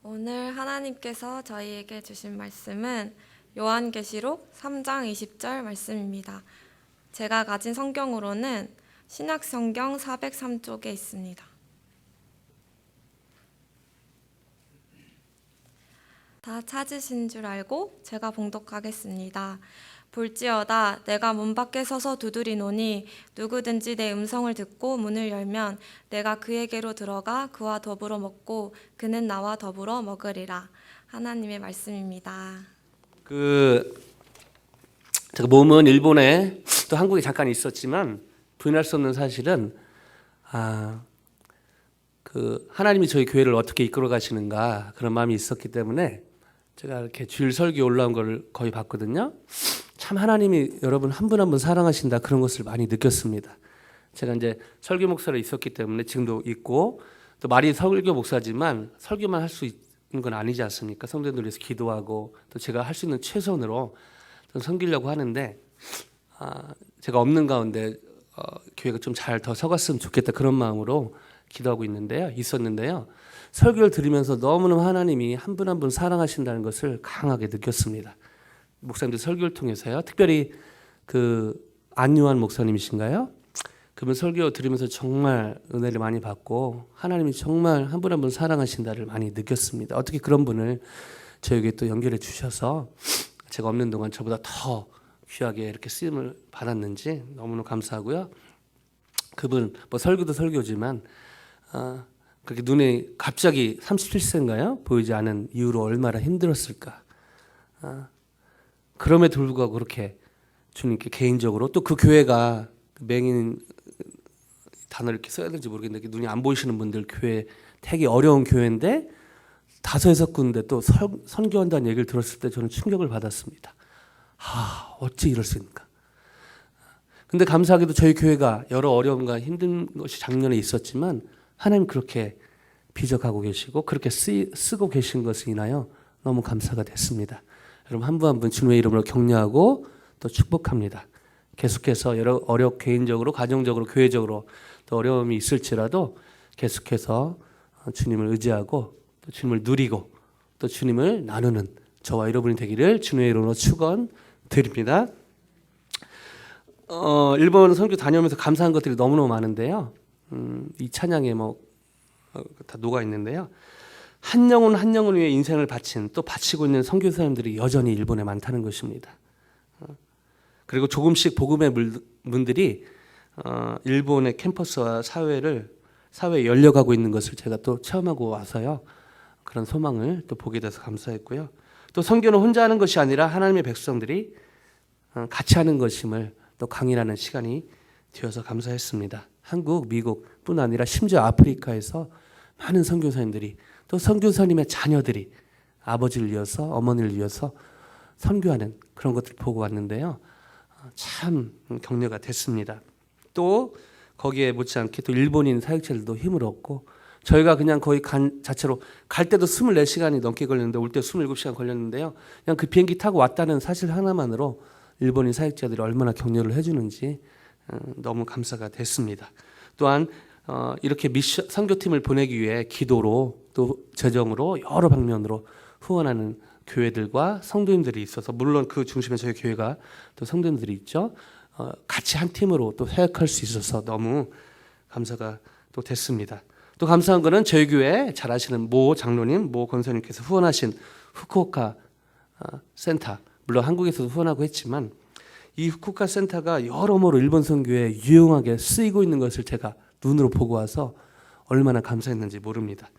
오늘 하나님께서 저희에게 주신 말씀은 요한계시록 3장 20절 말씀입니다. 제가 가진 성경으로는 신약성경 403쪽에 있습니다. 다 찾으신 줄 알고 제가 봉독하겠습니다. 볼지어다 내가 문 밖에 서서 두드리노니 누구든지 내 음성을 듣고 문을 열면 내가 그에게로 들어가 그와 더불어 먹고 그는 나와 더불어 먹으리라. 하나님의 말씀입니다. 제가 몸은 일본에 또 한국에 잠깐 있었지만 부인할 수 없는 사실은 하나님이 저희 교회를 어떻게 이끌어 가시는가 그런 마음이 있었기 때문에 제가 이렇게 주일 설교 올라온 걸 거의 봤거든요. 참 하나님이 여러분 한 분 한 분 사랑하신다 그런 것을 많이 느꼈습니다. 제가 이제 설교 목사로 있었기 때문에 지금도 있고 또 말이 설교 목사지만 설교만 할 수 있는 건 아니지 않습니까? 성도들 위해서 기도하고 또 제가 할 수 있는 최선으로 섬기려고 하는데 제가 없는 가운데 교회가 좀 잘 더 서갔으면 좋겠다 그런 마음으로 기도하고 있었는데요. 설교를 들으면서 너무나 하나님이 한 분 한 분 사랑하신다는 것을 강하게 느꼈습니다. 목사님들 설교를 통해서요. 특별히 안유한 목사님이신가요? 그분 설교 들으면서 정말 은혜를 많이 받고 하나님이 정말 한 분 한 분 사랑하신다를 많이 느꼈습니다. 어떻게 그런 분을 저에게 또 연결해 주셔서 제가 없는 동안 저보다 더 귀하게 이렇게 쓰임을 받았는지 너무나 감사하고요. 그분 설교도 설교지만 그렇게 눈에 갑자기 37세인가요? 보이지 않은 이유로 얼마나 힘들었을까. 그럼에도 불구하고 그렇게 주님께 개인적으로 또 그 교회가 맹인 단어를 이렇게 써야 될지 모르겠는데 눈이 안 보이시는 분들 교회 되게 어려운 교회인데 5-6군데 또 선교한다는 얘기를 들었을 때 저는 충격을 받았습니다. 어찌 이럴 수 있는가. 근데 감사하게도 저희 교회가 여러 어려움과 힘든 것이 작년에 있었지만 하나님 그렇게 비적하고 계시고 그렇게 쓰고 계신 것을 인하여 너무 감사가 됐습니다. 여러분 한 분 한 분 주님의 이름으로 격려하고 또 축복합니다. 계속해서 여러 개인적으로 가정적으로 교회적으로 또 어려움이 있을지라도 계속해서 주님을 의지하고 또 주님을 누리고 또 주님을 나누는 저와 여러분이 되기를 주님의 이름으로 축원드립니다. 일본 선교 다녀오면서 감사한 것들이 너무너무 많은데요. 이 찬양에 다 녹아 있는데요. 한 영혼 위해 인생을 바친 또 바치고 있는 선교사님들이 여전히 일본에 많다는 것입니다. 그리고 조금씩 복음의 문들이 일본의 캠퍼스와 사회에 열려가고 있는 것을 제가 또 체험하고 와서요. 그런 소망을 또 보게 돼서 감사했고요. 또 선교는 혼자 하는 것이 아니라 하나님의 백성들이 같이 하는 것임을 또 강의하는 시간이 되어서 감사했습니다. 한국, 미국뿐 아니라 심지어 아프리카에서 많은 선교사님들이 또 선교사님의 자녀들이 아버지를 이어서 어머니를 이어서 선교하는 그런 것들을 보고 왔는데요. 참 격려가 됐습니다. 또 거기에 못지않게 또 일본인 사역자들도 힘을 얻고 저희가 그냥 거의 자체로 갈 때도 24시간이 넘게 걸렸는데 올 때 27시간 걸렸는데요. 그냥 그 비행기 타고 왔다는 사실 하나만으로 일본인 사역자들이 얼마나 격려를 해주는지 너무 감사가 됐습니다. 또한 이렇게 선교팀을 보내기 위해 기도로 또 재정으로 여러 방면으로 후원하는 교회들과 성도님들이 있어서 물론 그 중심에 저희 교회가 또 성도님들이 있죠. 같이 한 팀으로 또 사역할 수 있어서 너무 감사가 또 됐습니다. 또 감사한 거는 저희 교회 잘 아시는 모 장로님, 모 권사님께서 후원하신 후쿠오카 센터, 물론 한국에서도 후원하고 했지만 이 후쿠오카 센터가 여러모로 일본 선교에 유용하게 쓰이고 있는 것을 제가 눈으로 보고 와서 얼마나 감사했는지 모릅니다.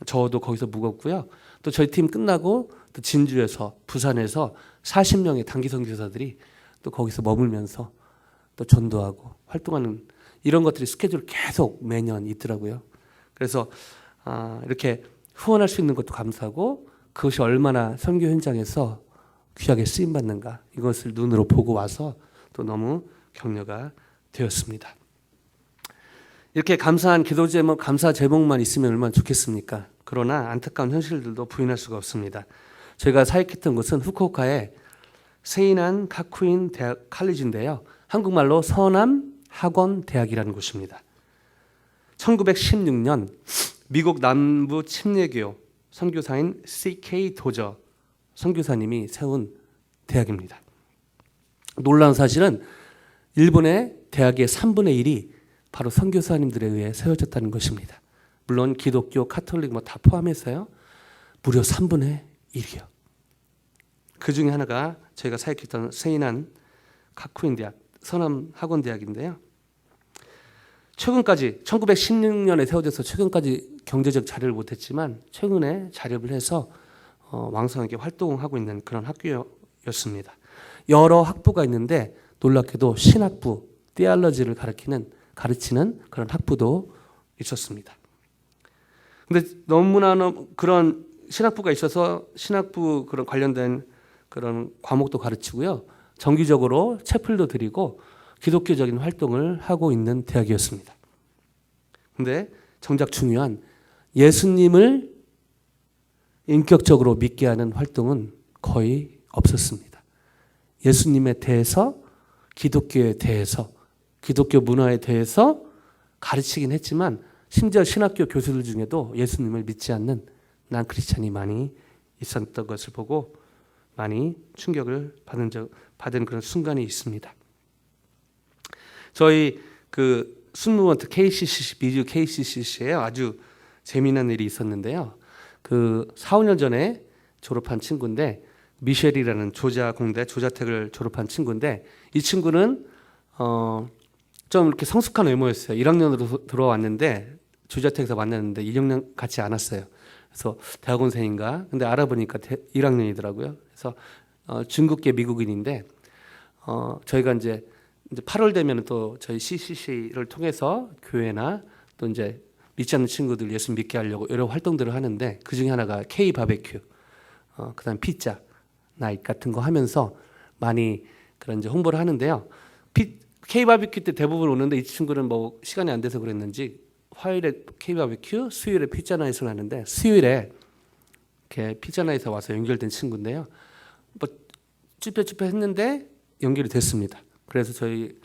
저도 거기서 묵었고요. 또 저희 팀 끝나고 또 진주에서 부산에서 40명의 단기 선교사들이 또 거기서 머물면서 또 전도하고 활동하는 이런 것들이 스케줄 계속 매년 있더라고요. 그래서 이렇게 후원할 수 있는 것도 감사하고 그것이 얼마나 선교 현장에서 귀하게 쓰임 받는가 이것을 눈으로 보고 와서 또 너무 격려가 되었습니다. 이렇게 감사한 기도 제목, 감사 제목만 있으면 얼마나 좋겠습니까? 그러나 안타까운 현실들도 부인할 수가 없습니다. 제가 사역했던 곳은 후쿠오카의 세이난 카쿠인 대학 칼리지인데요. 한국말로 서남 학원 대학이라는 곳입니다. 1916년 미국 남부 침례교 선교사인 C.K. 도저 선교사님이 세운 대학입니다. 놀라운 사실은 일본의 대학의 3분의 1이 바로 선교사님들에 의해 세워졌다는 것입니다. 물론 기독교, 카톨릭 다 포함해서요. 무려 3분의 1이요. 그 중에 하나가 저희가 사역했던 세인한 가쿠인 대학, 서남 학원 대학인데요. 최근까지 1916년에 세워져서 최근까지 경제적 자립을 못했지만 최근에 자립을 해서 왕성하게 활동하고 있는 그런 학교였습니다. 여러 학부가 있는데 놀랍게도 신학부, 테올로지를 가르치는 그런 학부도 있었습니다. 근데 너무나 그런 신학부가 있어서 신학부 그런 관련된 그런 과목도 가르치고요. 정기적으로 채플도 드리고 기독교적인 활동을 하고 있는 대학이었습니다. 근데 정작 중요한 예수님을 인격적으로 믿게 하는 활동은 거의 없었습니다. 예수님에 대해서, 기독교에 대해서, 기독교 문화에 대해서 가르치긴 했지만 심지어 신학교 교수들 중에도 예수님을 믿지 않는 난 크리스찬이 많이 있었던 것을 보고 많이 충격을 받은 그런 순간이 있습니다. 저희 그 순무원트 KCCC, 미주 KCCC에 아주 재미난 일이 있었는데요. 그 4, 5년 전에 졸업한 친구인데 미셸이라는 조자공대 조자택을 졸업한 친구인데 이 친구는 좀 이렇게 성숙한 외모였어요. 1학년으로 들어왔는데 조자택에서 만났는데 1학년 같지 않았어요. 그래서 대학원생인가? 근데 알아보니까 1학년이더라고요. 그래서 중국계 미국인인데 저희가 이제 8월 되면 또 저희 CCC를 통해서 교회나 또 이제 믿지 않는 친구들 예수 믿게 하려고 여러 활동들을 하는데 그 중에 하나가 K 바베큐, 그다음 피자 나잇 같은 거 하면서 많이 그런 이제 홍보를 하는데요. K 바베큐 때 대부분 오는데 이 친구는 뭐 시간이 안 돼서 그랬는지 화요일에 K 바베큐, 수요일에 피자 나잇을 하는데 수요일에 이렇게 피자 나잇에 와서 연결된 친구인데요. 뭐 쭈뼛쭈뼛 했는데 연결이 됐습니다. 그래서 저희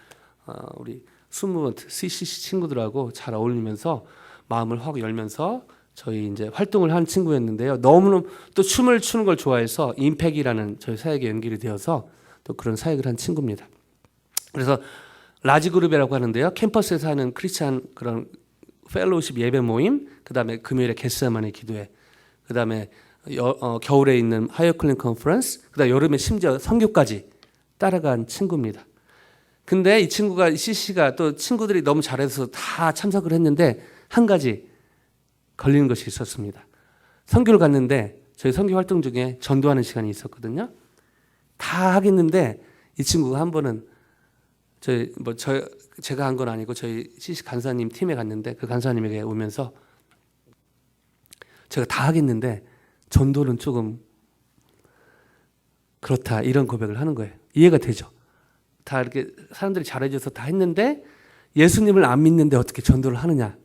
우리 순무원트 CCC 친구들하고 잘 어울리면서 마음을 확 열면서 저희 이제 활동을 한 친구였는데요. 너무너무 또 춤을 추는 걸 좋아해서 임팩이라는 저희 사역에 연결이 되어서 또 그런 사역을 한 친구입니다. 그래서 라지 그룹이라고 하는데요. 캠퍼스에서 하는 크리스찬 그런 펠로우십 예배 모임, 그다음에 금요일에 겟세마니 기도회, 그다음에 겨울에 있는 하이어클린 컨퍼런스, 그다음에 여름에 심지어 선교까지 따라간 친구입니다. 근데 이 친구가 CC가 또 친구들이 너무 잘해서 다 참석을 했는데 한 가지 걸리는 것이 있었습니다. 선교를 갔는데 저희 선교 활동 중에 전도하는 시간이 있었거든요. 다 하겠는데 이 친구가 한 번은 제가 한 건 아니고 저희 CC 간사님 팀에 갔는데 그 간사님에게 오면서 제가 다 하겠는데 전도는 조금 그렇다 이런 고백을 하는 거예요. 이해가 되죠? 다 이렇게 사람들이 잘해줘서 다 했는데 예수님을 안 믿는데 어떻게 전도를 하느냐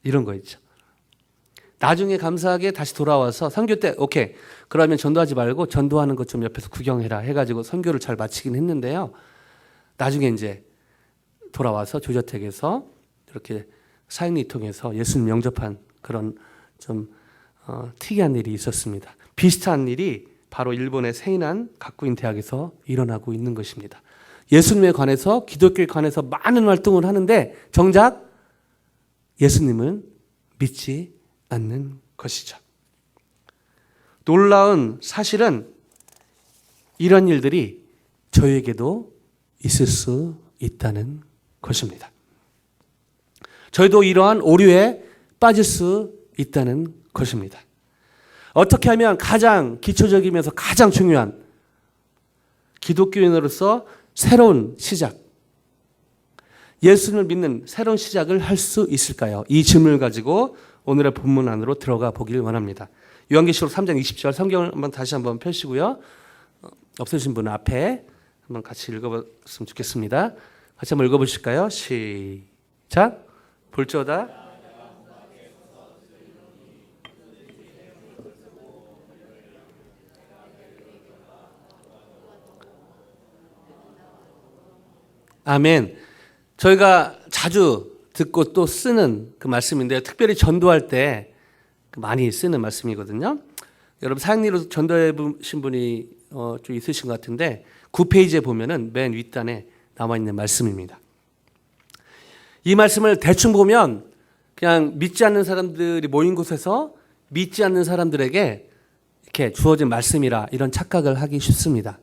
이런 거 있죠. 나중에 감사하게 다시 돌아와서 선교 때 오케이 그러면 전도하지 말고 전도하는 것 좀 옆에서 구경해라 해가지고 선교를 잘 마치긴 했는데요. 나중에 이제 돌아와서 조자택에서 이렇게 사역리 통해서 예수님 영접한 그런 좀 특이한 일이 있었습니다. 비슷한 일이 바로 일본의 세인한 가쿠인 대학에서 일어나고 있는 것입니다. 예수님에 관해서 기독교에 관해서 많은 활동을 하는데 정작 예수님은 믿지 않는 것이죠. 놀라운 사실은 이런 일들이 저에게도 있을 수 있다는 것입니다. 저희도 이러한 오류에 빠질 수 있다는 것입니다. 어떻게 하면 가장 기초적이면서 가장 중요한 기독교인으로서 새로운 시작, 예수님을 믿는 새로운 시작을 할 수 있을까요? 이 질문을 가지고 오늘의 본문 안으로 들어가 보길 원합니다. 요한계시록 3장 20절 성경을 다시 한번 펴시고요. 없으신 분은 앞에 한번 같이 읽어봤으면 좋겠습니다. 같이 한번 읽어보실까요? 시작. 볼지어다 아멘. 저희가 자주 듣고 또 쓰는 그 말씀인데요. 특별히 전도할 때 많이 쓰는 말씀이거든요. 여러분 사역리로 전도해 보신 분이 좀 있으신 것 같은데 9페이지에 보면은 맨 윗단에 나와 있는 말씀입니다. 이 말씀을 대충 보면 그냥 믿지 않는 사람들이 모인 곳에서 믿지 않는 사람들에게 이렇게 주어진 말씀이라 이런 착각을 하기 쉽습니다.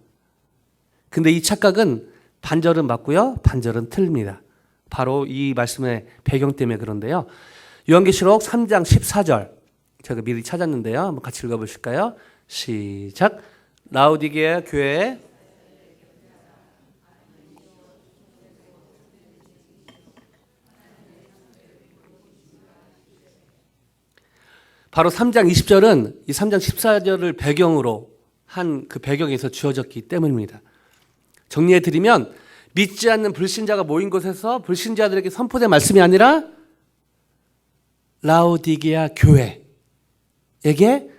근데 이 착각은 반절은 맞고요, 반절은 틀립니다. 바로 이 말씀의 배경 때문에 그런데요. 요한계시록 3장 14절 제가 미리 찾았는데요. 한번 같이 읽어보실까요? 시작. 라오디게아 교회에 바로 3장 20절은 이 3장 14절을 배경으로 한 그 배경에서 주어졌기 때문입니다. 정리해 드리면 믿지 않는 불신자가 모인 곳에서 불신자들에게 선포된 말씀이 아니라 라오디게아 교회에게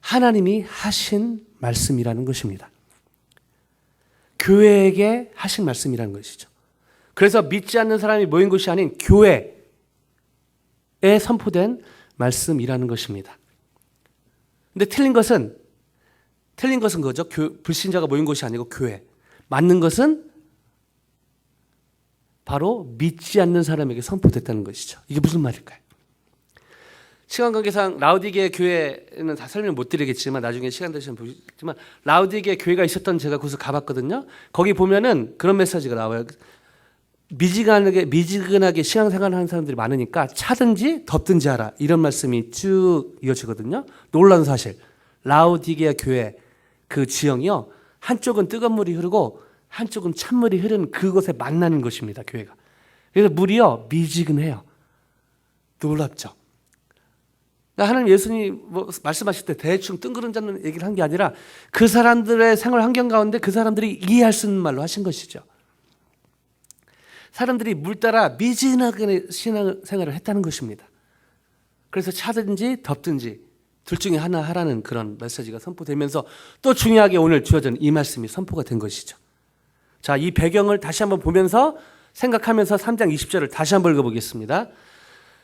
하나님이 하신 말씀이라는 것입니다. 교회에게 하신 말씀이라는 것이죠. 그래서 믿지 않는 사람이 모인 곳이 아닌 교회에 선포된 말씀이라는 것입니다. 근데 틀린 것은 그거죠. 불신자가 모인 곳이 아니고 교회. 맞는 것은 바로 믿지 않는 사람에게 선포됐다는 것이죠. 이게 무슨 말일까요? 시간 관계상 라오디게아 교회는 다 설명 못 드리겠지만 나중에 시간 되시면 보시겠지만 라오디게아 교회가 있었던 제가 거기서 가봤거든요. 거기 보면은 그런 메시지가 나와요. 미지근하게 신앙생활하는 사람들이 많으니까 차든지 덥든지 하라 이런 말씀이 쭉 이어지거든요. 놀라운 사실 라오디게아 교회 그 지형이요 한쪽은 뜨거운 물이 흐르고 한쪽은 찬물이 흐르는 그곳에 만나는 것입니다. 교회가. 그래서 물이요 미지근해요. 놀랍죠. 하나님 예수님 말씀하실 때 대충 뜬구름 잡는 얘기를 한 게 아니라 그 사람들의 생활 환경 가운데 그 사람들이 이해할 수 있는 말로 하신 것이죠. 사람들이 물 따라 미지근하게 신앙생활을 했다는 것입니다. 그래서 차든지 덥든지 둘 중에 하나 하라는 그런 메시지가 선포되면서 또 중요하게 오늘 주어진 이 말씀이 선포가 된 것이죠. 자, 이 배경을 다시 한번 보면서 생각하면서 3장 20절을 다시 한번 읽어보겠습니다.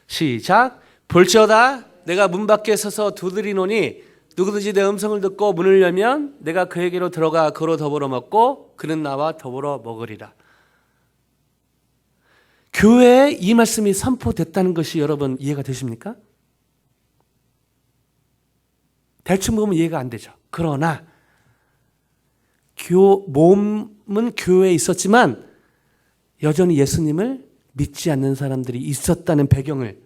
시작. 볼지어다 내가 문 밖에 서서 두드리노니 누구든지 내 음성을 듣고 문을 열면 내가 그에게로 들어가 그로 더불어 먹고 그는 나와 더불어 먹으리라. 교회에 이 말씀이 선포됐다는 것이 여러분 이해가 되십니까? 대충 보면 이해가 안 되죠. 그러나 몸은 교회에 있었지만 여전히 예수님을 믿지 않는 사람들이 있었다는 배경을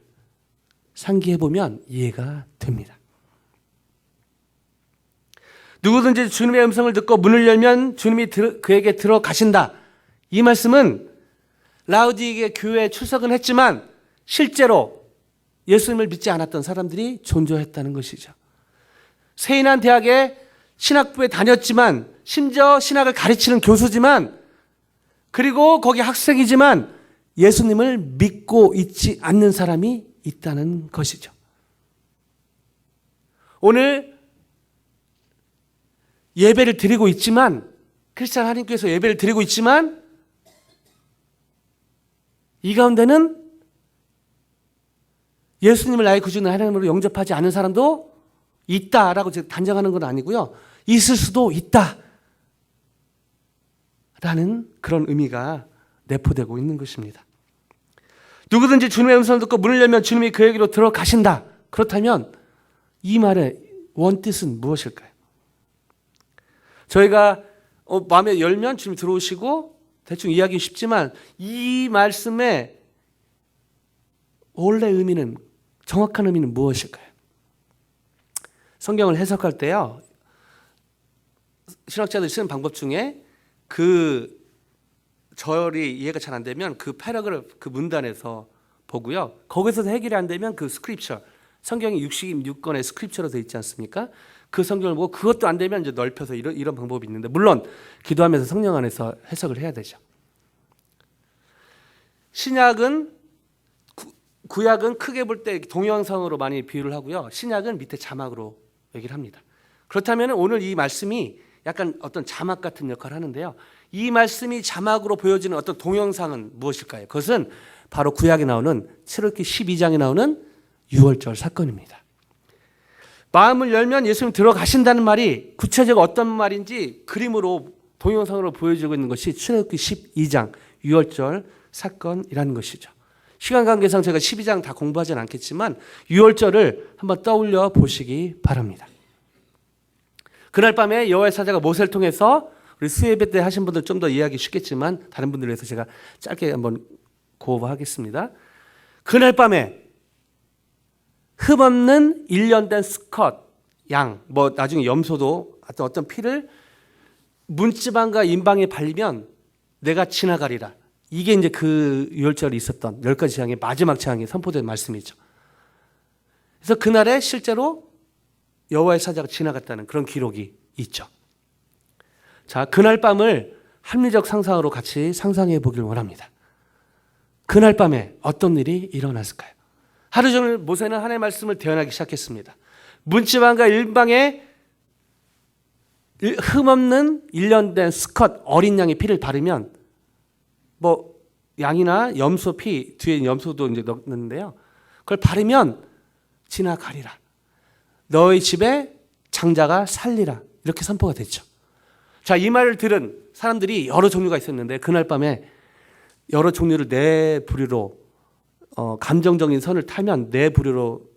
상기해 보면 이해가 됩니다. 누구든지 주님의 음성을 듣고 문을 열면 주님이 그에게 들어가신다. 이 말씀은 라오디게아 교회에 출석은 했지만 실제로 예수님을 믿지 않았던 사람들이 존재했다는 것이죠. 세인한 대학에 신학부에 다녔지만 심지어 신학을 가르치는 교수지만 그리고 거기 학생이지만 예수님을 믿고 있지 않는 사람이 있다는 것이죠. 오늘 예배를 드리고 있지만 크리스찬 하나님께서 예배를 드리고 있지만 이 가운데는 예수님을 나의 구주는 하나님으로 영접하지 않은 사람도 있다라고 제가 단정하는 건 아니고요. 있을 수도 있다라는 그런 의미가 내포되고 있는 것입니다. 누구든지 주님의 음성을 듣고 문을 열면 주님이 그에게로 들어가신다. 그렇다면 이 말의 원뜻은 무엇일까요? 저희가 마음에 열면 주님이 들어오시고 대충 이해하기 쉽지만 이 말씀의 원래 의미는 정확한 의미는 무엇일까요? 성경을 해석할 때요. 신학자들이 쓰는 방법 중에 그 절이 이해가 잘 안 되면 그 패러그래프 그 문단에서 보고요. 거기서도 해결이 안 되면 그 스크립처 성경이 66권의 스크립처로 되어 있지 않습니까? 그 성경을 보고 그것도 안 되면 이제 넓혀서 이런 방법이 있는데 물론 기도하면서 성령 안에서 해석을 해야 되죠. 신약은 구약은 크게 볼 때 동영상으로 많이 비유를 하고요. 신약은 밑에 자막으로 얘기를 합니다. 그렇다면 오늘 이 말씀이 약간 어떤 자막 같은 역할을 하는데요. 이 말씀이 자막으로 보여지는 어떤 동영상은 무엇일까요? 그것은 바로 구약에 나오는 출애굽기 12장에 나오는 유월절 사건입니다. 마음을 열면 예수님 들어가신다는 말이 구체적으로 어떤 말인지 그림으로 동영상으로 보여주고 있는 것이 출애굽기 12장 유월절 사건이라는 것이죠. 시간 관계상 제가 12장 다 공부하지는 않겠지만 유월절을 한번 떠올려 보시기 바랍니다. 그날 밤에 여호와의 사자가 모세를 통해서 우리 수예배 때 하신 분들 좀 더 이해하기 쉽겠지만 다른 분들을 위해서 제가 짧게 한번 고어하겠습니다. 그날 밤에 흠없는 1년 된 수컷 양, 뭐 나중에 염소도 어떤 피를 문지방과 인방에 발리면 내가 지나가리라. 이게 이제 그 유월절에 있었던 10가지 재앙의 마지막 재앙이 선포된 말씀이죠. 그래서 그날에 실제로 여호와의 사자가 지나갔다는 그런 기록이 있죠. 자, 그날 밤을 합리적 상상으로 같이 상상해 보길 원합니다. 그날 밤에 어떤 일이 일어났을까요? 하루 종일 모세는 하나님의 말씀을 대언하기 시작했습니다. 문지방과 일방에 흠없는 1년 된 수컷 어린 양의 피를 바르면 뭐 양이나 염소 피 뒤에 염소도 이제 넣는데요. 그걸 바르면 지나가리라. 너희 집에 장자가 살리라. 이렇게 선포가 됐죠. 자, 이 말을 들은 사람들이 여러 종류가 있었는데 그날 밤에 여러 종류를 네 부류로 감정적인 선을 타면 네 부류로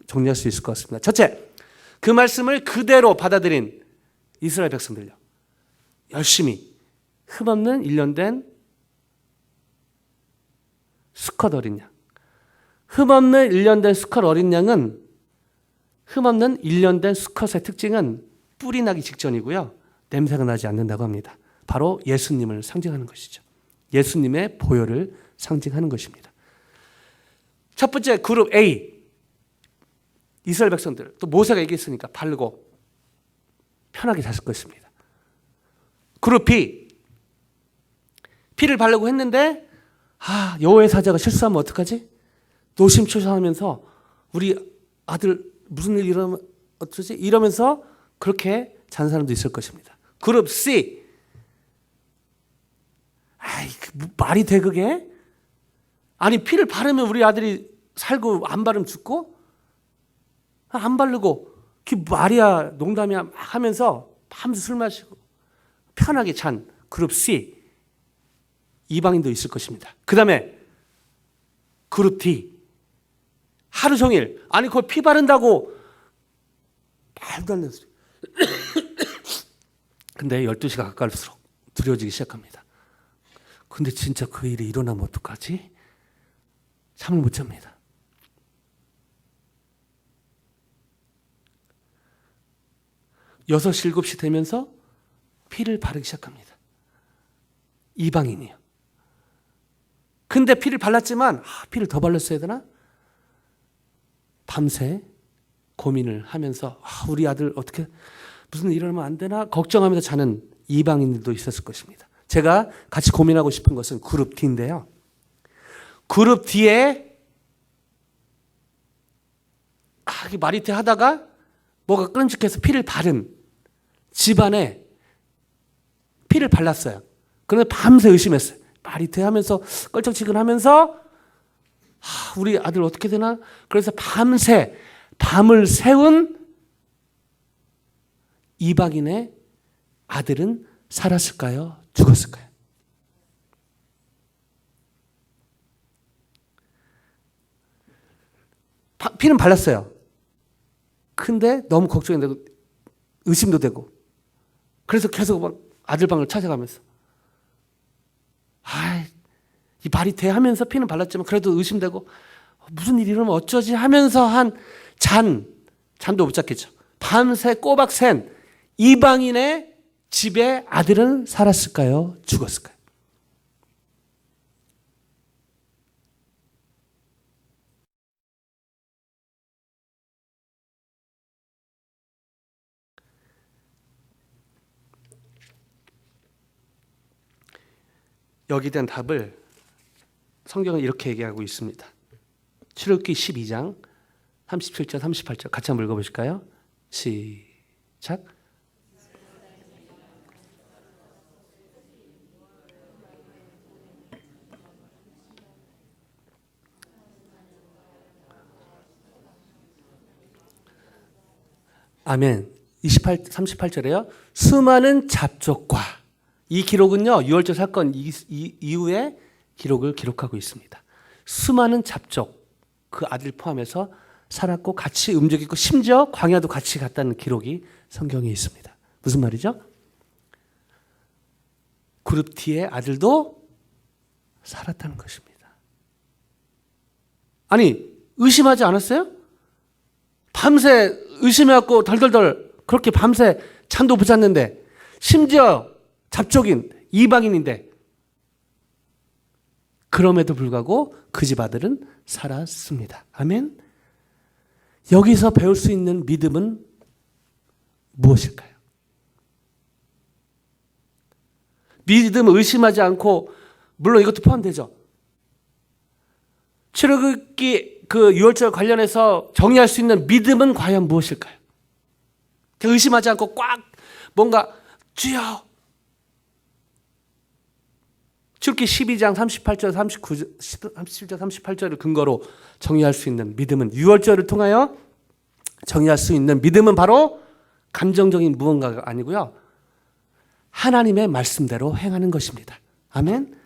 정리할 수 있을 것 같습니다. 첫째, 그 말씀을 그대로 받아들인 이스라엘 백성들요. 열심히 흠없는 1년 된 수컷 어린 양. 흠없는 1년 된 수컷 어린 양은 흠없는 1년 된 수컷의 특징은 뿔이 나기 직전이고요. 냄새가 나지 않는다고 합니다. 바로 예수님을 상징하는 것이죠. 예수님의 보혈을 상징하는 것입니다. 첫 번째 그룹 A. 이스라엘 백성들. 또 모세가 얘기했으니까 바르고 편하게 잤을 것입니다. 그룹 B. 피를 바르고 했는데 여호와의 사자가 실수하면 어떡하지? 노심초사하면서 우리 아들 무슨 일 일어나면 어쩌지? 이러면서 그렇게 잔 사람도 있을 것입니다. 그룹 C. 말이 돼 그게? 아니 피를 바르면 우리 아들이 살고 안 바르면 죽고? 안 바르고 그게 말이야 농담이야 막 하면서 밤새 술 마시고 편하게 잔 그룹 C. 이방인도 있을 것입니다. 그 다음에 그룹 D. 하루 종일 아니 그걸 피 바른다고 말도 안 되는 소리. 근데 12시가 가까울수록 두려워지기 시작합니다. 근데 진짜 그 일이 일어나면 어떡하지? 잠을 못 잡니다. 여섯 시 7시 되면서 피를 바르기 시작합니다. 이방인이요. 근데 피를 발랐지만 피를 더 발랐어야 되나? 밤새 고민을 하면서 우리 아들 어떻게 무슨 일 일어나면 안 되나 걱정하면서 자는 이방인들도 있었을 것입니다. 제가 같이 고민하고 싶은 것은 그룹 D인데요. 그룹 D에 마리테 하다가 뭐가 끈적해서 피를 바른 집안에 피를 발랐어요. 그런데 밤새 의심했어요. 마리테 하면서 껄쩍지근하면서 우리 아들 어떻게 되나? 그래서 밤새 밤을 새운 이방인의 아들은 살았을까요? 죽었을까요? 피는 발랐어요. 근데 너무 걱정이 되고 의심도 되고 그래서 계속 막 아들 방을 찾아가면서 이 말이 돼 하면서 피는 발랐지만 그래도 의심되고 무슨 일이 일어나면 어쩌지 하면서 한 잠도 못 잤겠죠. 밤새 꼬박 샌 이방인의 집에 아들은 살았을까요? 죽었을까요? 여기에 대한 답을 성경은 이렇게 얘기하고 있습니다. 출애굽기 12장 37절 38절 같이 한번 읽어보실까요? 시작. 아멘. 38절에요. 수많은 잡족과 이 기록은요. 유월절 사건 이후에 기록을 기록하고 있습니다. 수많은 잡족 그 아들 포함해서 살았고 같이 움직이고 심지어 광야도 같이 갔다는 기록이 성경에 있습니다. 무슨 말이죠? 그룹 D의 아들도 살았다는 것입니다. 아니 의심하지 않았어요? 밤새 의심해갖고 덜덜덜 그렇게 밤새 잠도 못 잤는데 심지어 잡족인 이방인인데 그럼에도 불구하고 그 집 아들은 살았습니다. 아멘. 여기서 배울 수 있는 믿음은 무엇일까요? 믿음을 의심하지 않고 물론 이것도 포함되죠. 출애굽기 그 유월절 관련해서 정의할 수 있는 믿음은 과연 무엇일까요? 의심하지 않고 꽉 뭔가 주여 출애굽기 12장 38절 39절 37절 38절을 근거로 정의할 수 있는 믿음은 유월절을 통하여 정의할 수 있는 믿음은 바로 감정적인 무언가가 아니고요. 하나님의 말씀대로 행하는 것입니다. 아멘.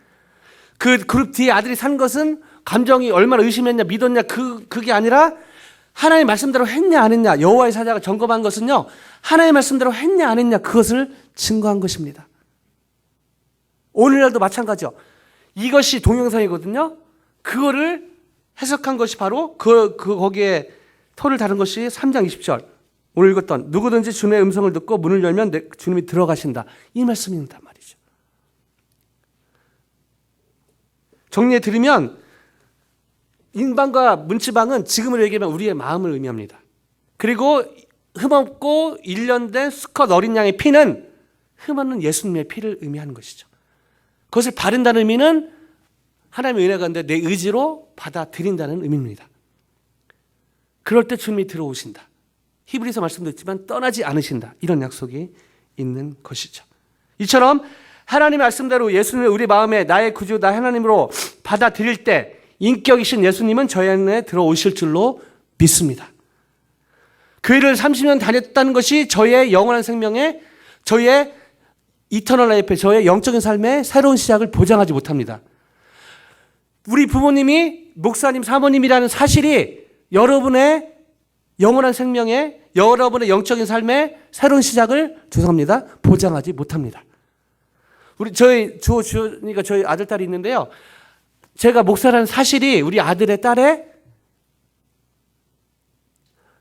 그 그룹 뒤에 아들이 산 것은 감정이 얼마나 의심했냐 믿었냐 그게 아니라 하나님의 말씀대로 했냐 안 했냐 여호와의 사자가 점검한 것은요. 하나님의 말씀대로 했냐 안 했냐 그것을 증거한 것입니다. 오늘날도 마찬가지요. 이것이 동영상이거든요. 그거를 해석한 것이 바로 거기에 토를 다른 것이 3장 20절. 오늘 읽었던 누구든지 주님의 음성을 듣고 문을 열면 주님이 들어가신다. 이 말씀입니다 말이죠. 정리해 드리면 인방과 문지방은 지금으로 얘기하면 우리의 마음을 의미합니다. 그리고 흠없고 1년 된 수컷 어린 양의 피는 흠없는 예수님의 피를 의미하는 것이죠. 그것을 바른다는 의미는 하나님의 은혜가 있는데 내 의지로 받아들인다는 의미입니다. 그럴 때 주님이 들어오신다. 히브리서 말씀도 있지만 떠나지 않으신다. 이런 약속이 있는 것이죠. 이처럼 하나님의 말씀대로 예수님을 우리 마음에 나의 구주 나 하나님으로 받아들일 때 인격이신 예수님은 저희 안에 들어오실 줄로 믿습니다. 교회를 30년 다녔다는 것이 저의 영원한 생명에 저의 이터널 라이프에 저의 영적인 삶에 새로운 시작을 보장하지 못합니다. 우리 부모님이 목사님 사모님이라는 사실이 여러분의 영원한 생명에 여러분의 영적인 삶에 새로운 시작을 죄송합니다. 보장하지 못합니다. 저희 주호주니까 저희 아들 딸이 있는데요. 제가 목사라는 사실이 우리 아들의 딸의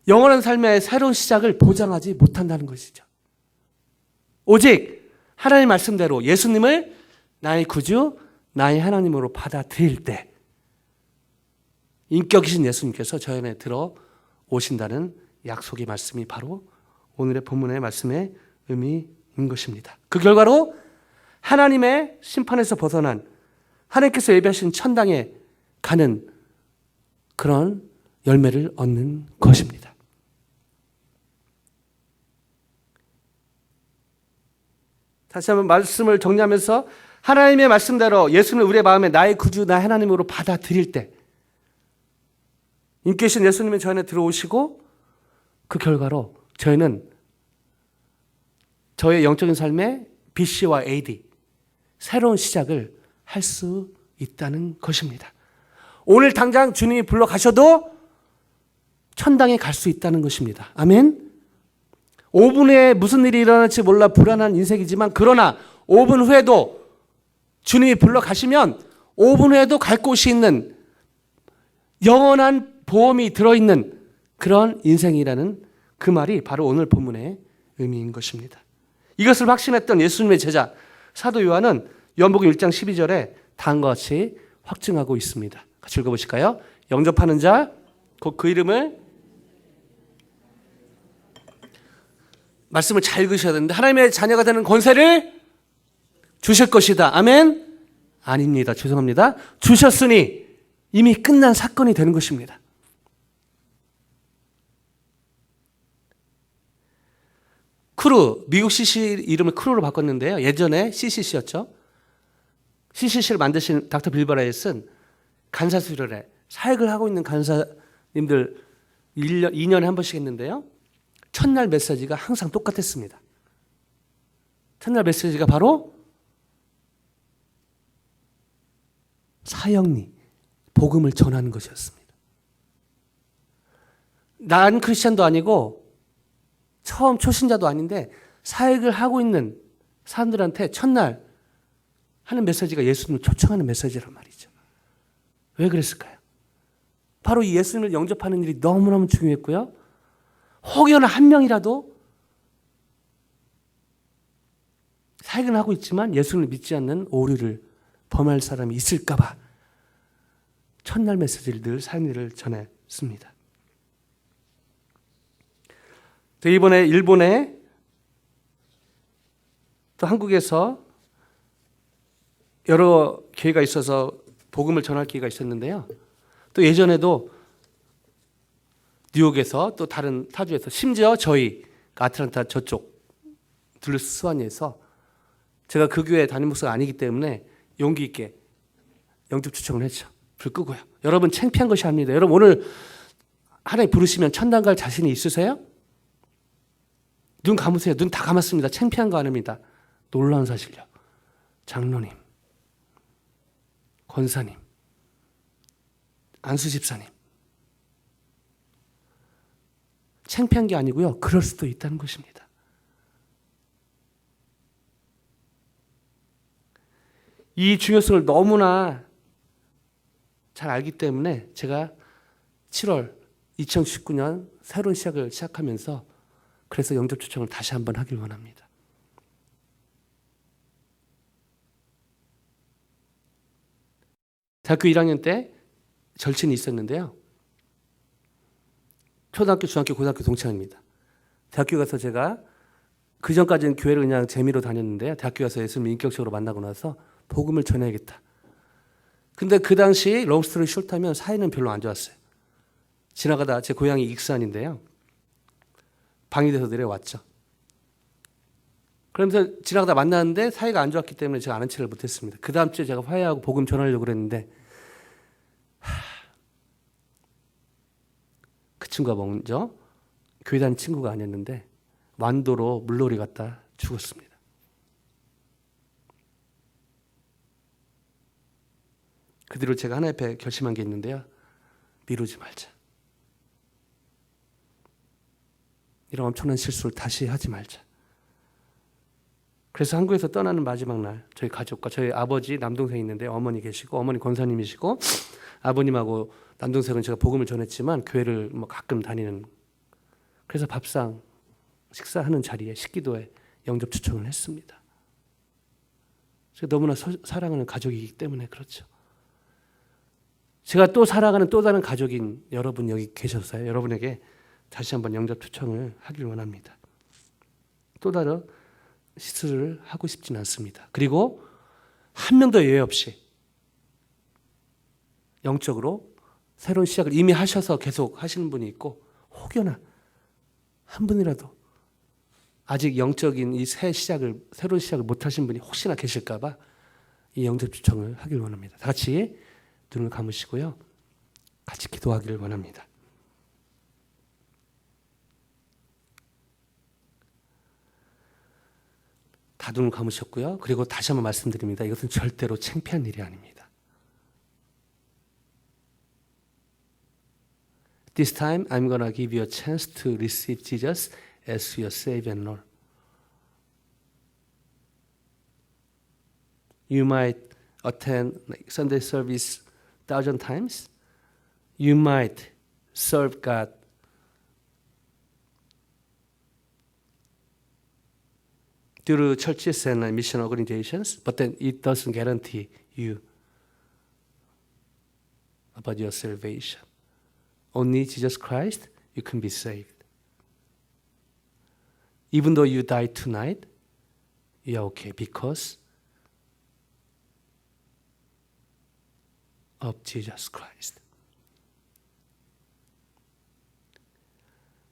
영원한 삶의 새로운 시작을 보장하지 못한다는 것이죠. 오직 하나님 말씀대로 예수님을 나의 구주, 나의 하나님으로 받아들일 때 인격이신 예수님께서 저희 안에 들어오신다는 약속의 말씀이 바로 오늘의 본문의 말씀의 의미인 것입니다. 그 결과로 하나님의 심판에서 벗어난 하나님께서 예비하신 천당에 가는 그런 열매를 얻는 것입니다. 다시 한번 말씀을 정리하면서 하나님의 말씀대로 예수님을 우리의 마음에 나의 구주, 나의 하나님으로 받아들일 때 인격이신 예수님은 저희 안에 들어오시고 그 결과로 저희는 저의 영적인 삶에 BC와 AD 새로운 시작을 할 수 있다는 것입니다. 오늘 당장 주님이 불러 가셔도 천당에 갈 수 있다는 것입니다. 아멘. 5분 후에 무슨 일이 일어날지 몰라 불안한 인생이지만 그러나 5분 후에도 주님이 불러 가시면 5분 후에도 갈 곳이 있는 영원한 보험이 들어있는 그런 인생이라는 그 말이 바로 오늘 본문의 의미인 것입니다. 이것을 확신했던 예수님의 제자 사도 요한은 요한복음 1장 12절에 다음과 같이 확증하고 있습니다. 같이 읽어보실까요? 영접하는 자 곧 그 이름을 말씀을 잘 읽으셔야 되는데 하나님의 자녀가 되는 권세를 주실 것이다. 아멘? 아닙니다. 죄송합니다. 주셨으니 이미 끝난 사건이 되는 것입니다. 크루, 미국 CC 이름을 크루로 바꿨는데요. 예전에 CCC였죠. CCC를 만드신 닥터 빌 바라이엇은 간사 수련회 사역을 하고 있는 간사님들 2년에 한 번씩 했는데요. 첫날 메시지가 항상 똑같았습니다. 첫날 메시지가 바로 사형리, 복음을 전하는 것이었습니다. 난 크리스천도 아니고 처음 초신자도 아닌데 사역을 하고 있는 사람들한테 첫날 하는 메시지가 예수님을 초청하는 메시지란 말이죠. 왜 그랬을까요? 바로 이 예수님을 영접하는 일이 너무너무 중요했고요. 혹여나 한 명이라도 사역은 하고 있지만 예수님을 믿지 않는 오류를 범할 사람이 있을까 봐 첫날 메시지를 늘 사역일을 전했습니다. 또 이번에 일본에 또 한국에서 여러 기회가 있어서 복음을 전할 기회가 있었는데요. 또 예전에도 뉴욕에서 또 다른 타주에서 심지어 저희 아틀란타 저쪽 들루스완에서 제가 그 교회 담임 목사가 아니기 때문에 용기 있게 영접 초청을 했죠. 불 끄고요. 여러분 창피한 것이 아닙니다. 여러분 오늘 하나님 부르시면 천당 갈 자신이 있으세요? 눈 감으세요. 눈 다 감았습니다. 창피한 거 아닙니다. 놀라운 사실요. 장로님, 권사님, 안수 집사님. 창피한 게 아니고요. 그럴 수도 있다는 것입니다. 이 중요성을 너무나 잘 알기 때문에 제가 7월 2019년 새로운 시작을 시작하면서 그래서 영접 초청을 다시 한번 하길 원합니다. 대학교 1학년 때 절친이 있었는데요. 초등학교, 중학교, 고등학교 동창입니다. 대학교 가서 제가 그 전까지는 교회를 그냥 재미로 다녔는데요. 대학교 가서 예수님을 인격적으로 만나고 나서 복음을 전해야겠다. 근데 그 당시 롱스토리 숏하면 사이는 별로 안 좋았어요. 지나가다 제 고향이 익산인데요. 방위돼서 내려왔죠. 그러면서 지나가다 만났는데 사이가 안 좋았기 때문에 제가 아는 체를 못했습니다. 그 다음 주에 제가 화해하고 복음 전하려고 그랬는데 그 친구가 먼저 교회 다니는 친구가 아니었는데 완도로 물놀이 갔다 죽었습니다. 그 뒤로 제가 하나님 앞에 결심한 게 있는데요. 미루지 말자. 이런 엄청난 실수를 다시 하지 말자. 그래서 한국에서 떠나는 마지막 날 저희 가족과 저희 아버지 남동생이 있는데 어머니 계시고 어머니 권사님이시고 아버님하고 남동생은 제가 복음을 전했지만 교회를 뭐 가끔 다니는 그래서 밥상 식사하는 자리에 식기도에 영접 초청을 했습니다. 제가 너무나 사랑하는 가족이기 때문에 그렇죠. 제가 또 사랑하는 또 다른 가족인 여러분 여기 계셔서요. 여러분에게 다시 한번 영접 초청을 하길 원합니다. 또 다른 시술을 하고 싶진 않습니다. 그리고 한 명도 예외 없이 영적으로 새로운 시작을 이미 하셔서 계속 하시는 분이 있고 혹여나 한 분이라도 아직 영적인 이 새로운 시작을 못 하신 분이 혹시나 계실까 봐 이 영접 초청을 하길 원합니다. 다 같이 눈을 감으시고요. 같이 기도하기를 원합니다. 다 눈을 감으셨고요. 그리고 다시 한번 말씀드립니다. 이것은 절대로 창피한 일이 아닙니다. This time I'm going to give you a chance to receive Jesus as your Savior and Lord. You might attend Sunday service 1,000 times. You might serve God through churches and mission organizations, but then it doesn't guarantee you about your salvation. Only Jesus Christ, you can be saved. Even though you die tonight, you are okay because of Jesus Christ.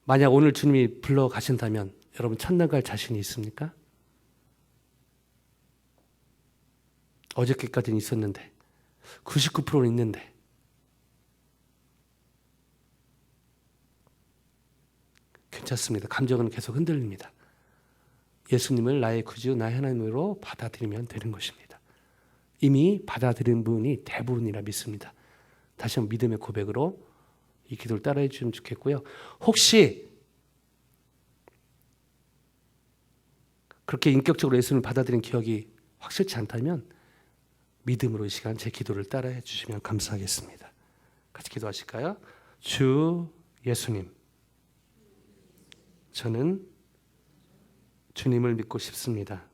만약 오늘 주님이 불러 가신다면 여러분 천당 갈 자신이 있습니까? 어저께까지는 있었는데 99%는 있는데 괜찮습니다. 감정은 계속 흔들립니다. 예수님을 나의 구주, 나의 하나님으로 받아들이면 되는 것입니다. 이미 받아들인 분이 대부분이라 믿습니다. 다시 한번 믿음의 고백으로 이 기도를 따라해 주시면 좋겠고요. 혹시 그렇게 인격적으로 예수님을 받아들인 기억이 확실치 않다면 믿음으로 이 시간 제 기도를 따라해 주시면 감사하겠습니다. 같이 기도하실까요? 주 예수님, 저는 주님을 믿고 싶습니다.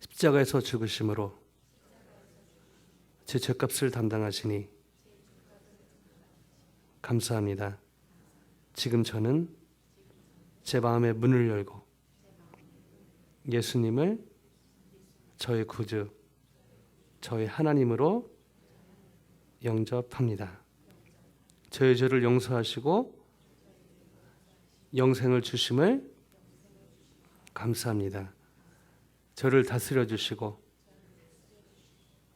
십자가에서 죽으심으로 제 죄값을 담당하시니 감사합니다. 지금 저는 제 마음의 문을 열고 예수님을 저의 구주, 저의 하나님으로 영접합니다. 저의 죄를 용서하시고 영생을 주심을 감사합니다. 저를 다스려 주시고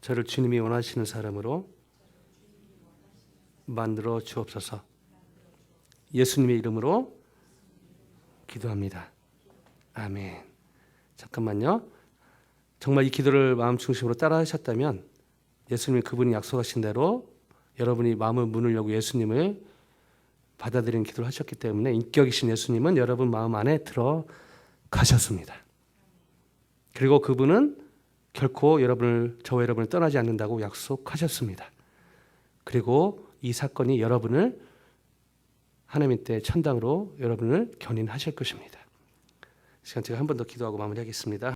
저를 주님이 원하시는 사람으로 만들어 주옵소서. 예수님의 이름으로 기도합니다. 아멘. 잠깐만요. 정말 이 기도를 마음 중심으로 따라 하셨다면 예수님이 그분이 약속하신 대로 여러분이 마음의 문을 열고 예수님을 받아들이는 기도를 하셨기 때문에 인격이신 예수님은 여러분 마음 안에 들어가셨습니다. 그리고 그분은 결코 저와 여러분을 떠나지 않는다고 약속하셨습니다. 그리고 이 사건이 여러분을 하나님 때 천당으로 여러분을 견인하실 것입니다. 시간 제가 한 번 더 기도하고 마무리하겠습니다.